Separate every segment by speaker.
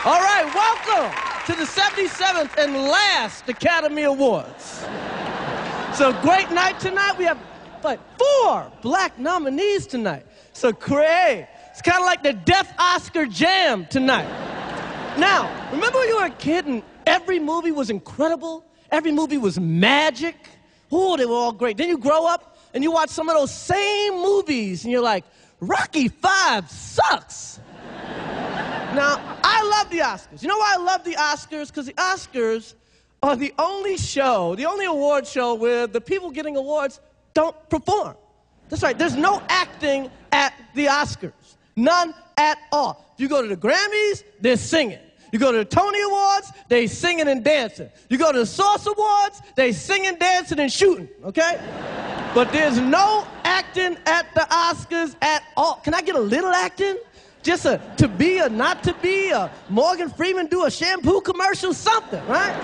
Speaker 1: All right, welcome to the 77th and last Academy Awards. So great night tonight. We have like 4 black nominees tonight. So great. It's kind of like the Deaf Oscar Jam tonight. Now, remember when you were a kid and every movie was incredible? Every movie was magic? Oh, they were all great. Then you grow up and you watch some of those same movies and you're like, Rocky V sucks. Now, I love the Oscars. You know why I love the Oscars? Because the Oscars are the only show, the only award show where the people getting awards don't perform. That's right, there's no acting at the Oscars. None at all. If you go to the Grammys, they're singing. You go to the Tony Awards, they singing and dancing. You go to the Source Awards, they singing, dancing, and shooting, okay? But there's no acting at the Oscars at all. Can I get a little acting? Just a to be or not to be, or Morgan Freeman do a shampoo commercial, something, right?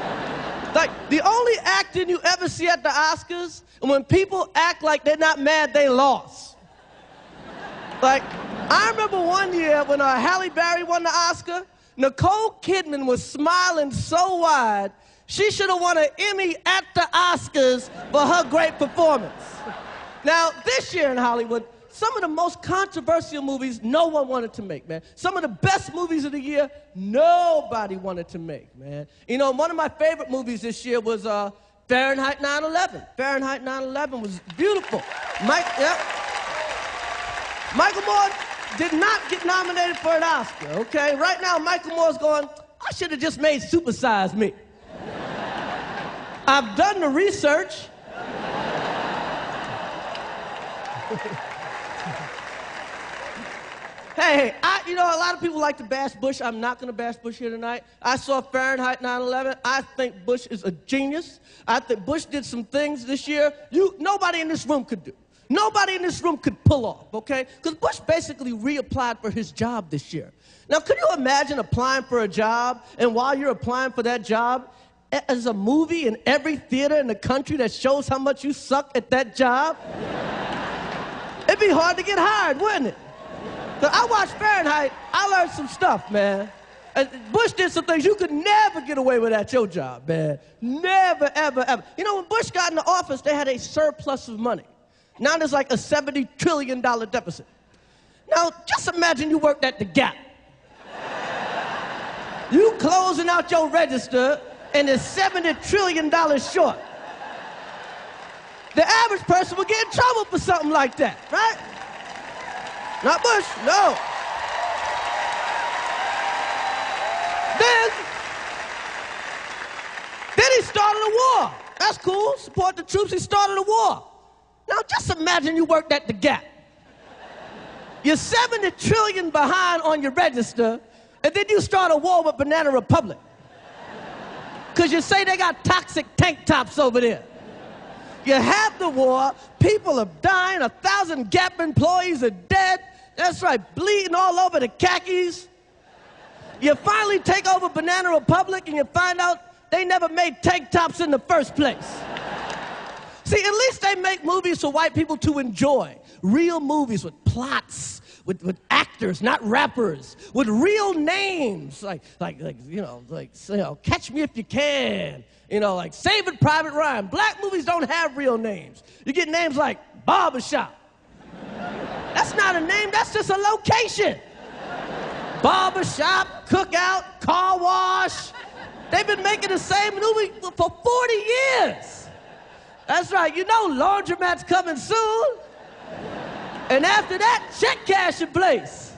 Speaker 1: Like, the only acting you ever see at the Oscars, and when people act like they're not mad, they lost. Like, I remember one year when Halle Berry won the Oscar, Nicole Kidman was smiling so wide, she should have won an Emmy at the Oscars for her great performance. Now, this year in Hollywood, some of the most controversial movies no one wanted to make, man. Some of the best movies of the year, nobody wanted to make, man. You know, one of my favorite movies this year was Fahrenheit 9/11. Fahrenheit 9/11 was beautiful. Michael Moore did not get nominated for an Oscar, okay? Right now, Michael Moore's going, I should have just made Super Size Me. I've done the research. Hey, you know, a lot of people like to bash Bush. I'm not going to bash Bush here tonight. I saw Fahrenheit 9/11. I think Bush is a genius. I think Bush did some things this year nobody in this room could do. Nobody in this room could pull off, okay? Because Bush basically reapplied for his job this year. Now, could you imagine applying for a job, and while you're applying for that job, there's a movie in every theater in the country that shows how much you suck at that job? It'd be hard to get hired, wouldn't it? So I watched Fahrenheit, I learned some stuff, man. And Bush did some things you could never get away with at your job, man. Never, ever, ever. You know, when Bush got in the office, they had a surplus of money. Now there's like a $70 trillion deficit. Now, just imagine you worked at the Gap. You closing out your register, and it's $70 trillion short. The average person would get in trouble for something like that, right? Not Bush, no. Then he started a war. That's cool, support the troops, he started a war. Now just imagine you worked at the Gap. You're $70 trillion behind on your register, and then you start a war with Banana Republic. Because you say they got toxic tank tops over there. You have the war, people are dying, 1,000 Gap employees are dead. That's right, bleeding all over the khakis. You finally take over Banana Republic and you find out they never made tank tops in the first place. See, at least they make movies for white people to enjoy. Real movies with plots, with actors, not rappers, with real names, like Catch Me If You Can, like Saving Private Ryan. Black movies don't have real names. You get names like Barbershop. That's not a name, that's just a location. Barbershop, Cookout, Car Wash. They've been making the same movie for 40 years. That's right, you know Laundromat's coming soon. And after that, check cash in place.